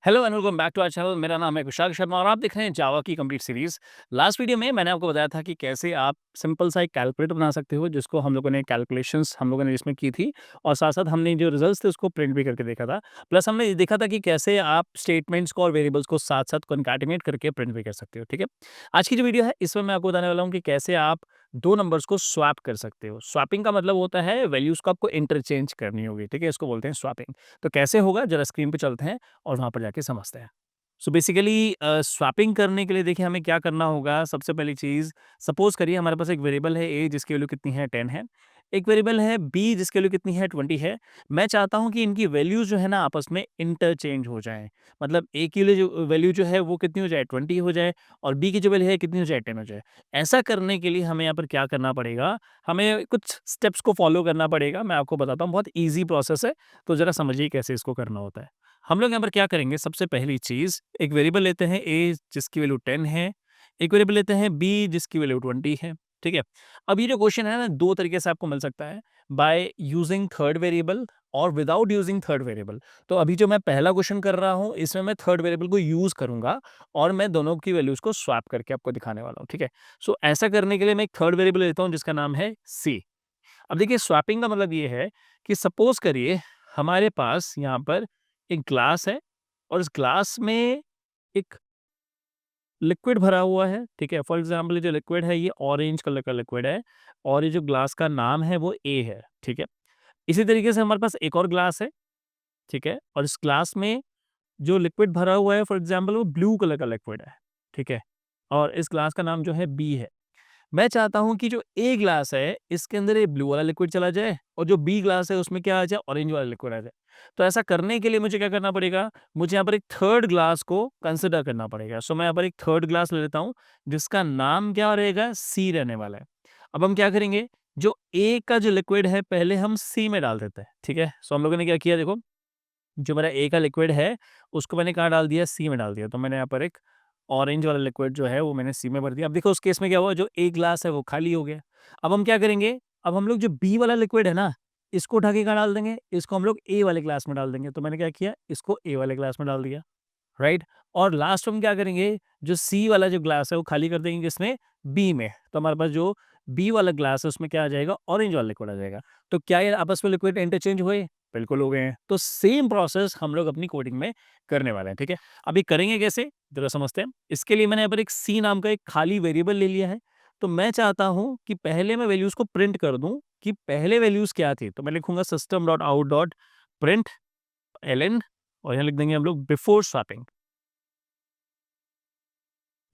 Hello and welcome back to our channel. मेरा नाम है कुशाल शर्मा और आप देख रहे हैं जावा की कंप्लीट सीरीज। लास्ट वीडियो में मैंने आपको बताया था कि कैसे आप सिंपल सा एक कैलकुलेटर बना सकते हो, जिसको हम लोगों ने कैलकुलेशंस हम लोगों ने इसमें की थी और साथ साथ हमने जो रिजल्ट्स थे उसको प्रिंट भी करके देखा था। प्लस हमने ये देखा था कि कैसे आप स्टेटमेंट्स को और वेरिएबल्स को साथ साथ कॉन्कैटिनेट करके प्रिंट भी कर सकते हो। ठीक है, आज की जो वीडियो है इसमें मैं आपको बताने वाला हूँ कि कैसे आप दो नंबर्स को स्वैप कर सकते हो। स्वैपिंग का मतलब होता है वैल्यूज को आपको इंटरचेंज करनी होगी। ठीक है, इसको बोलते हैं स्वैपिंग। तो कैसे होगा, जरा स्क्रीन पे चलते हैं और वहां पर जाके समझते हैं। सो बेसिकली स्वैपिंग करने के लिए देखिए हमें क्या करना होगा। सबसे पहली चीज़, सपोज़ करिए हमारे पास एक वेरिएबल है a जिसकी वैल्यू कितनी है 10 है। एक वेरिएबल है b जिसकी वैल्यू कितनी है 20 है। मैं चाहता हूँ कि इनकी वैल्यूज़ जो है ना आपस में इंटरचेंज हो जाएँ। मतलब a की जो वैल्यू जो है वो कितनी हो जाए 20 हो जाए और b की जो वैल्यू है कितनी हो जाए 10 हो जाए। ऐसा करने के लिए हमें यहाँ पर क्या करना पड़ेगा, हमें कुछ स्टेप्स को फ़ॉलो करना पड़ेगा। मैं आपको बताता हूँ, बहुत ईज़ी प्रोसेस है, तो ज़रा समझिए कैसे इसको करना होता है। हम लोग यहाँ पर क्या करेंगे, सबसे पहली चीज़ एक वेरिएबल लेते हैं a जिसकी वैल्यू 10 है, एक वेरिएबल लेते हैं b जिसकी वैल्यू 20 है, ठीक है? अब ये जो क्वेश्चन है ना 2 तरीके से आपको मिल सकता है, बाय यूजिंग थर्ड वेरिएबल और विदाउट यूजिंग थर्ड वेरिएबल। तो अभी जो मैं पहला क्वेश्चन कर रहा हूँ इसमें मैं थर्ड वेरिएबल को यूज़ करूँगा और मैं दोनों की वैल्यूज़ को स्वैप करके आपको दिखाने वाला हूँ, ठीक है? सो ऐसा करने के लिए मैं एक थर्ड वेरिएबल लेता हूँ जिसका नाम है c। अब देखिए स्वैपिंग का मतलब ये है कि सपोज़ करिए हमारे पास यहाँ पर एक ग्लास है और इस ग्लास में एक लिक्विड भरा हुआ है, ठीक है? फॉर एग्ज़ाम्पल ये जो लिक्विड है ये ऑरेंज कलर का लिक्विड है और ये जो ग्लास का नाम है वो ए है, ठीक है? इसी तरीके से हमारे पास एक और ग्लास है, ठीक है? और इस ग्लास में जो लिक्विड भरा हुआ है फॉर एग्ज़ाम्पल वो ब्लू कलर का लिक्विड है, ठीक है? और इस ग्लास का नाम जो है बी है। मैं चाहता हूँ कि जो ए ग्लास है इसके अंदर ये ब्लू वाला लिक्विड चला जाए और जो बी ग्लास है उसमें क्या आ जाए, ऑरेंज वाला लिक्विड आ जाए। तो ऐसा करने के लिए मुझे क्या करना पड़ेगा, मुझे यहाँ पर एक थर्ड ग्लास को कंसिडर करना पड़ेगा। सो मैं यहाँ पर एक थर्ड ग्लास ले लेता हूँ जिसका नाम क्या रहेगा, सी रहने वाला है। अब हम क्या करेंगे, जो ए का जो लिक्विड है पहले हम सी में डाल देते हैं, ठीक है? सो हम लोगों ने क्या किया, देखो जो मेरा ए का लिक्विड है उसको मैंने कहाँ डाल दिया, सी में डाल दिया। तो मैंने यहाँ पर एक ऑरेंज वाला लिक्विड जो है वो मैंने सी में भर दिया। अब देखो उस केस में क्या हुआ, जो ए ग्लास है वो खाली हो गया। अब हम क्या करेंगे, अब हम लोग जो बी वाला लिक्विड है ना इसको उठा के कहाँ डाल देंगे, इसको हम लोग ए वाले ग्लास में डाल देंगे। तो मैंने क्या किया, इसको ए वाले ग्लास में डाल दिया, राइट? और लास्ट में हम क्या करेंगे, जो सी वाला जो ग्लास है वो खाली कर देंगे किसमें, बी में। तो हमारे पास जो बी वाला ग्लास है उसमें क्या आ जाएगा, ऑरेंज वाला लिक्विड आ जाएगा। तो क्या ये आपस में लिक्विड इंटरचेंज हुए, बिल्कुल हो गए हैं। तो सेम प्रोसेस हम लोग अपनी कोडिंग में करने वाले हैं, ठीक है? अभी करेंगे कैसे, जरा समझते हैं। इसके लिए मैंने यहाँ पर एक सी नाम का एक खाली वेरिएबल ले लिया है। तो मैं चाहता हूँ कि पहले मैं वैल्यूज को प्रिंट कर दूं कि पहले वैल्यूज क्या थी। तो मैं लिखूंगा system dot out dot print L और यहाँ लिख देंगे हम लोग बिफोर स्वैपिंग,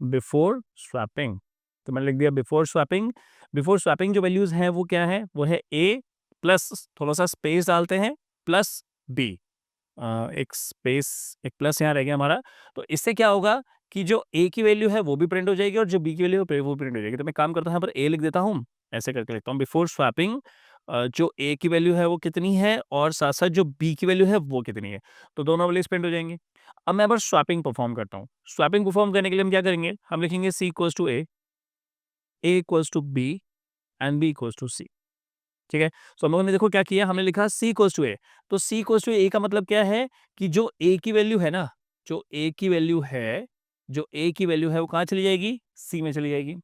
बिफोर स्वैपिंग। तो मैंने लिख दिया बिफोर स्वैपिंग। बिफोर स्वैपिंग जो वैल्यूज हैं वो क्या है, वो है ए प्लस थोड़ा सा स्पेस डालते हैं प्लस बी। एक स्पेस, एक प्लस यहाँ रह गया हमारा। तो इससे क्या होगा कि जो ए की वैल्यू है वो भी प्रिंट हो जाएगी और जो बी की वैल्यू है वो प्रिंट हो जाएगी। तो मैं काम करता हूँ, यहाँ पर ए लिख देता हूँ, ऐसे करके लिखता हूँ बिफोर स्वैपिंग। जो ए की वैल्यू है वो कितनी है और साथ साथ जो बी की वैल्यू है वो कितनी है, तो दोनों वैल्यूज प्रिंट हो जाएंगी। अब मैं बस स्वैपिंग परफॉर्म करता हूँ। स्वैपिंग परफॉर्म करने के लिए हम क्या करेंगे, हम लिखेंगे C equals to A equals to B and B equals to C, ठीक है? सो हम लोगों ने देखो क्या किया, हमने लिखा सी इक्वल्स टू ए। तो सी इक्वल्स टू ए का मतलब क्या है कि जो ए की वैल्यू है ना, जो ए की वैल्यू है, जो ए की वैल्यू है वो कहाँ चली जाएगी, सी में चली जाएगी।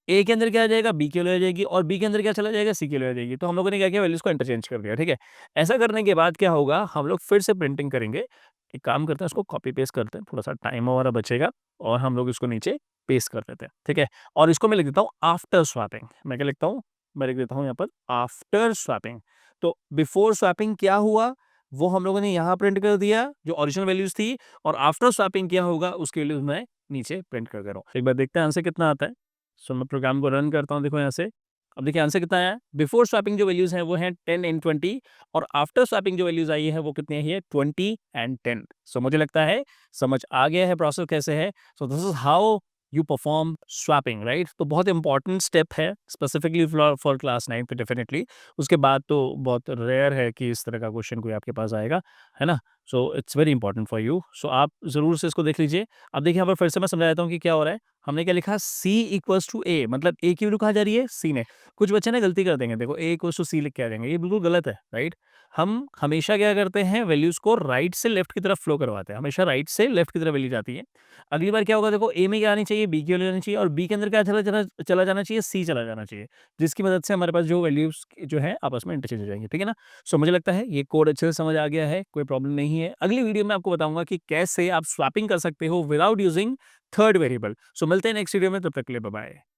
ए के अंदर क्या आ जाएगा, बी की वैल्यू आ जाएगी और बी के अंदर क्या चला जाएगा, सी की वैल्यू आ जाएगी। तो हम लोगों ने क्या किया, वैल्यूज को इंटरचेंज कर दिया, ठीक है? ऐसा करने के बाद क्या होगा, हम लोग फिर से प्रिंटिंग करेंगे। एक काम करते हैं, उसको कॉपी पेस्ट करते हैं, थोड़ा सा टाइम हमारा बचेगा और हम लोग इसको नीचे पेस्ट कर देते हैं, ठीक है? और इसको मैं लिख देता हूँ आफ्टर स्वैपिंग। मैं क्या लिखता हूँ, मैं लिख देता हूँ यहाँ पर आफ्टर स्वैपिंग। तो बिफोर स्वैपिंग क्या हुआ, वो हम लोगों ने यहाँ प्रिंट कर दिया जो ओरिजिनल वैल्यूज थी, और आफ्टर स्वैपिंग क्या होगा उसकी वैल्यूज मैं नीचे प्रिंट कर दे रहा हूँ। एक बार देखते हैं आंसर कितना आता है। सो मैं प्रोग्राम को रन करता हूँ, देखो यहाँ से। अब देखिए आंसर कितना आया है। बिफोर स्वैपिंग जो वैल्यूज हैं वो हैं 10 एंड 20 और आफ्टर स्वैपिंग जो वैल्यूज आई है वो कितनी आई है, 20 एंड 10। सो मुझे लगता है समझ आ गया है प्रोसेस कैसे है। So this is how you perform swapping, right? तो बहुत इंपॉर्टेंट स्टेप है स्पेसिफिकली फॉर क्लास 9 पे डेफिनेटली। उसके बाद तो बहुत रेयर है कि इस तरह का क्वेश्चन कोई आपके पास आएगा, है ना? So it's very important for you. So आप जरूर से इसको देख लीजिए। अब देखिए यहाँ पर फिर से मैं समझा देता हूँ कि क्या हो रहा है। हमने क्या लिखा, सी इक्वल्स टू ए, मतलब ए की वैल्यू कहाँ जा रही है, सी ने। कुछ बच्चे ना गलती कर देंगे, देखो ए इक्वल्स टू सी लिख के आ जाएंगे, ये बिल्कुल गलत है, राइट? हम हमेशा क्या करते हैं, वैल्यूज़ को राइट से लेफ्ट की तरफ फ्लो करवाते हैं, हमेशा राइट से लेफ्ट की तरफ वैल्यू जाती है। अगली बार क्या होगा, देखो ए में क्या आनी चाहिए, बी की वैल्यू आनी चाहिए और बी के अंदर क्या चला चला चला जाना चाहिए, सी चला जाना चाहिए, जिसकी मदद से हमारे पास जो वैल्यूज़ जो है आपस में इंटरचेंज हो जाएँगी, ठीक है ना? सो मुझे लगता है ये कोड अच्छे से समझ आ गया है, कोई प्रॉब्लम नहीं है। अगली वीडियो में आपको बताऊँगा कि कैसे आप स्वैपिंग कर सकते हो विदाउट यूजिंग थर्ड वेरिएबल। सो मिलते हैं नेक्स्ट वीडियो में, तब तक के लिए बाय बाय।